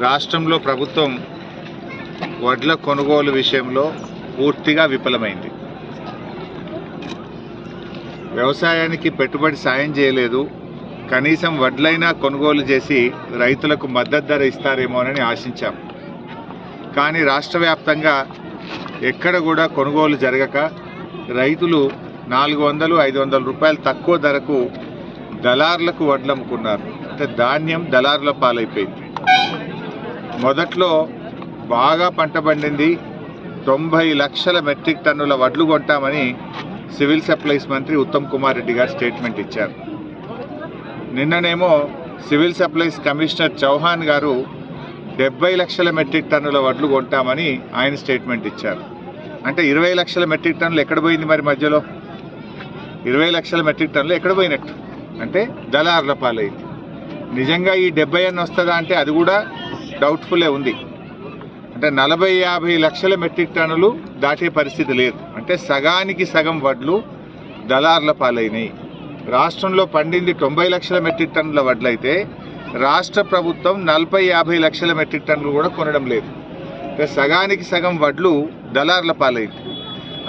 రాష్ట్రంలో ప్రభుత్వం వడ్ల కొనుగోలు విషయంలో పూర్తిగా విఫలమైంది. వ్యవసాయానికి పెట్టుబడి సాయం చేయలేదు. కనీసం వడ్లైనా కొనుగోలు చేసి రైతులకు మద్దతు ధర ఇస్తారేమోనని ఆశించాం. కానీ రాష్ట్ర వ్యాప్తంగా ఎక్కడ కూడా కొనుగోలు జరగక రైతులు 400-500 రూపాయలు తక్కువ ధరకు దళారులకు వడ్లు అమ్ముకున్నారు. అంటే ధాన్యం దళారుల పాలైపోయింది. మొదట్లో బాగా పంట పండింది, 90 లక్షల మెట్రిక్ టన్నుల వడ్లు కొంటామని సివిల్ సప్లైస్ మంత్రి ఉత్తమ్ కుమార్ రెడ్డి గారు స్టేట్మెంట్ ఇచ్చారు. నిన్ననేమో సివిల్ సప్లైస్ కమిషనర్ చౌహాన్ గారు 70 లక్షల మెట్రిక్ టన్నుల వడ్లు కొంటామని ఆయన స్టేట్మెంట్ ఇచ్చారు. అంటే 20 లక్షల మెట్రిక్ టన్నులు ఎక్కడ పోయింది? మరి మధ్యలో 20 లక్షల మెట్రిక్ టన్నులు ఎక్కడ పోయినట్టు? అంటే దళారుల పాలైంది. నిజంగా ఈ 70 అన్న వస్తుందా అంటే అది కూడా డౌట్ఫుల్లే ఉంది. అంటే 40-50 లక్షల మెట్రిక్ టన్నులు దాటే పరిస్థితి లేదు. అంటే సగానికి సగం వడ్లు దళారుల పాలైనవి. రాష్ట్రంలో పండింది 90 లక్షల మెట్రిక్ టన్నుల వడ్లు అయితే రాష్ట్ర ప్రభుత్వం 40-50 లక్షల మెట్రిక్ టన్నులు కూడా కొనడం లేదు. అంటే సగానికి సగం వడ్లు దళారుల పాలైంది.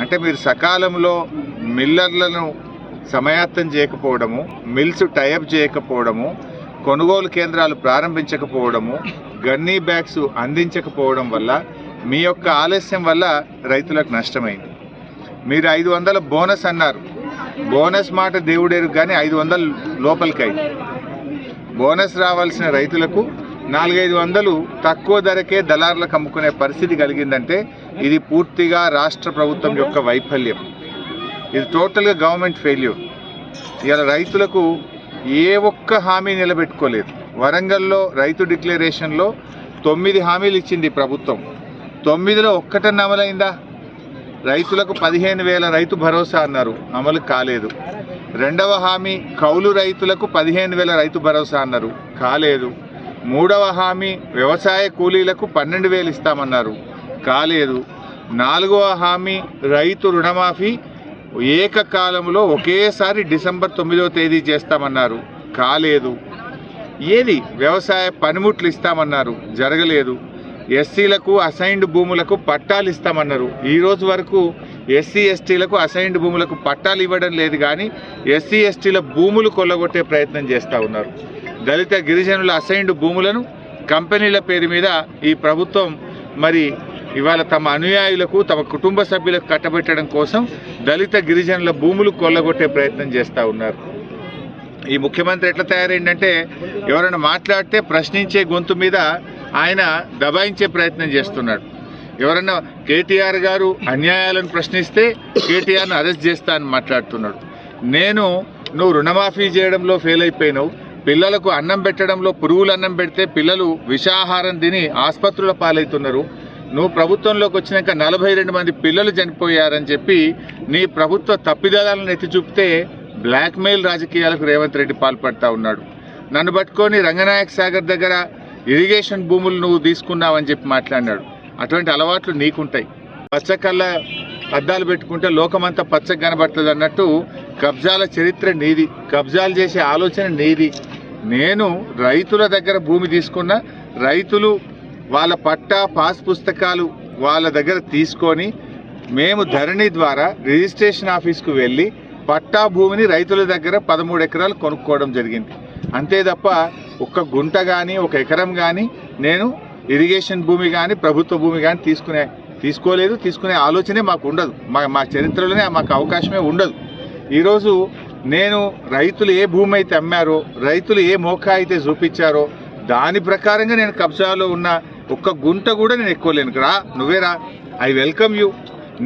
అంటే మీరు సకాలంలో మిల్లర్లను సమాయత్తం చేయకపోవడము, మిల్స్ టైఅప్ చేయకపోవడము, కొనుగోలు కేంద్రాలు ప్రారంభించకపోవడము, గన్నీ బ్యాగ్స్ అందించకపోవడం వల్ల మీ యొక్క ఆలస్యం వల్ల రైతులకు నష్టమైంది. మీరు 500 బోనస్ అన్నారు. బోనస్ మాట దేవుడేరు కానీ 500 లోపలికి అయింది. బోనస్ రావాల్సిన రైతులకు 400-500 తక్కువ ధరకే దళారులకు అమ్ముకునే పరిస్థితి కలిగిందంటే ఇది పూర్తిగా రాష్ట్ర ప్రభుత్వం యొక్క వైఫల్యం. ఇది టోటల్గా గవర్నమెంట్ ఫెయిల్యూర్. ఇలా రైతులకు ఏ ఒక్క హామీ నిలబెట్టుకోలేదు. వరంగల్లో రైతు డిక్లరేషన్లో 9 హామీలు ఇచ్చింది ప్రభుత్వం. 9లో ఒక్కటన్నా అమలైందా? రైతులకు 15,000 రైతు భరోసా అన్నారు, అమలు కాలేదు. రెండవ హామీ కౌలు రైతులకు 15,000 రైతు భరోసా అన్నారు, కాలేదు. మూడవ హామీ వ్యవసాయ కూలీలకు 12,000 ఇస్తామన్నారు, కాలేదు. నాలుగవ హామీ రైతు రుణమాఫీ ఏకకాలంలో ఒకేసారి డిసెంబర్ 9వ తేదీ చేస్తామన్నారు, కాలేదు. ఏది వ్యవసాయ పనిముట్లు ఇస్తామన్నారు, జరగలేదు. ఎస్సీలకు అసైన్డ్ భూములకు పట్టాలు ఇస్తామన్నారు. ఈరోజు వరకు ఎస్సీ ఎస్టీలకు అసైన్డ్ భూములకు పట్టాలు ఇవ్వడం లేదు, కానీ ఎస్సీ ఎస్టీల భూములు కొల్లగొట్టే ప్రయత్నం చేస్తూ ఉన్నారు. దళిత గిరిజనుల అసైన్డ్ భూములను కంపెనీల పేరు మీద ఈ ప్రభుత్వం మరి ఇవాళ తమ అనుయాయులకు, తమ కుటుంబ సభ్యులకు కట్టబెట్టడం కోసం దళిత గిరిజనుల భూములు కొల్లగొట్టే ప్రయత్నం చేస్తూ ఉన్నారు. ఈ ముఖ్యమంత్రి ఎట్లా తయారైందంటే ఎవరైనా మాట్లాడితే ప్రశ్నించే గొంతు మీద ఆయన దబాయించే ప్రయత్నం చేస్తున్నాడు. ఎవరన్నా కేటీఆర్ గారు అన్యాయాలను ప్రశ్నిస్తే కేటీఆర్ను అరెస్ట్ చేస్తా అని మాట్లాడుతున్నాడు. నువ్వు రుణమాఫీ చేయడంలో ఫెయిల్ అయిపోయినావు, పిల్లలకు అన్నం పెట్టడంలో పురుగులు అన్నం పెడితే పిల్లలు విషాహారం తిని ఆసుపత్రుల పాలవుతున్నారు. నువ్వు ప్రభుత్వంలోకి వచ్చినాక 42 మంది పిల్లలు చనిపోయారని చెప్పి నీ ప్రభుత్వ తప్పిదాలను ఎత్తి చూపితే బ్లాక్మెయిల్ రాజకీయాలకు రేవంత్ రెడ్డి పాల్పడతా ఉన్నాడు. నన్ను పట్టుకొని రంగనాయక సాగర్ దగ్గర ఇరిగేషన్ భూములు నువ్వు తీసుకున్నావని చెప్పి మాట్లాడినాడు. అటువంటి అలవాట్లు నీకుంటాయి. పచ్చకళ్ళ అద్దాలు పెట్టుకుంటే లోకమంతా పచ్చగా కనబడుతుంది అన్నట్టు కబ్జాల చరిత్ర నీది, కబ్జాలు చేసే ఆలోచన నీది. నేను రైతుల దగ్గర భూమి తీసుకున్న రైతులు వాళ్ళ పట్టా పాస్ పుస్తకాలు వాళ్ళ దగ్గర తీసుకొని మేము ధరణి ద్వారా రిజిస్ట్రేషన్ ఆఫీస్కు వెళ్ళి పట్టా భూమిని రైతుల దగ్గర 13 ఎకరాలు కొనుక్కోవడం జరిగింది. అంతే తప్ప ఒక్క గుంట కానీ ఒక ఎకరం కానీ నేను ఇరిగేషన్ భూమి కానీ ప్రభుత్వ భూమి కానీ తీసుకోలేదు. తీసుకునే ఆలోచనే మాకు ఉండదు. మా చరిత్రలోనే మాకు అవకాశమే ఉండదు. ఈరోజు నేను రైతులు ఏ భూమి అయితే అమ్మారో, రైతులు ఏ మోకా అయితే చూపించారో దాని ప్రకారంగా నేను కబ్జాలో ఉన్న ఒక్క గుంట కూడా నేను ఎక్కువలేను. రా, నువ్వే రా, ఐ వెల్కమ్ యూ.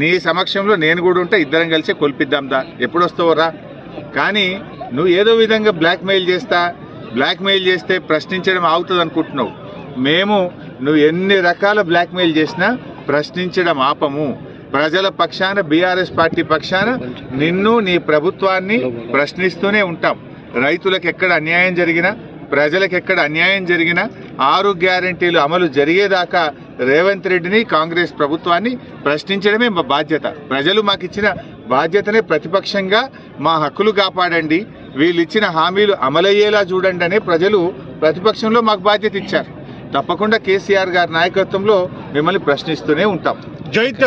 నీ సమక్షంలో నేను కూడా ఉంటే ఇద్దరం కలిసి కొలిపిద్దాందా, ఎప్పుడు వస్తావో రా. కానీ నువ్వు ఏదో విధంగా బ్లాక్మెయిల్ చేస్తే ప్రశ్నించడం ఆగుతుంది అనుకుంటున్నావు. నువ్వు ఎన్ని రకాల బ్లాక్మెయిల్ చేసినా ప్రశ్నించడం ఆపము. ప్రజల పక్షాన, బీఆర్ఎస్ పార్టీ పక్షాన నిన్ను, నీ ప్రభుత్వాన్ని ప్రశ్నిస్తూనే ఉంటాం. రైతులకు ఎక్కడ అన్యాయం జరిగినా, ప్రజలకు ఎక్కడ అన్యాయం జరిగినా 6 గ్యారెంటీలు అమలు జరిగేదాకా రేవంత్ రెడ్డిని, కాంగ్రెస్ ప్రభుత్వాన్ని ప్రశ్నించడమే మా బాధ్యత. ప్రజలు మాకు ఇచ్చిన బాధ్యతనే ప్రతిపక్షంగా మా హక్కులు కాపాడండి, వీళ్ళు ఇచ్చిన హామీలు అమలయ్యేలా చూడండి అనే ప్రజలు ప్రతిపక్షంలో మాకు బాధ్యత ఇచ్చారు. తప్పకుండా కేసీఆర్ గారి నాయకత్వంలో మిమ్మల్ని ప్రశ్నిస్తూనే ఉంటాం. జై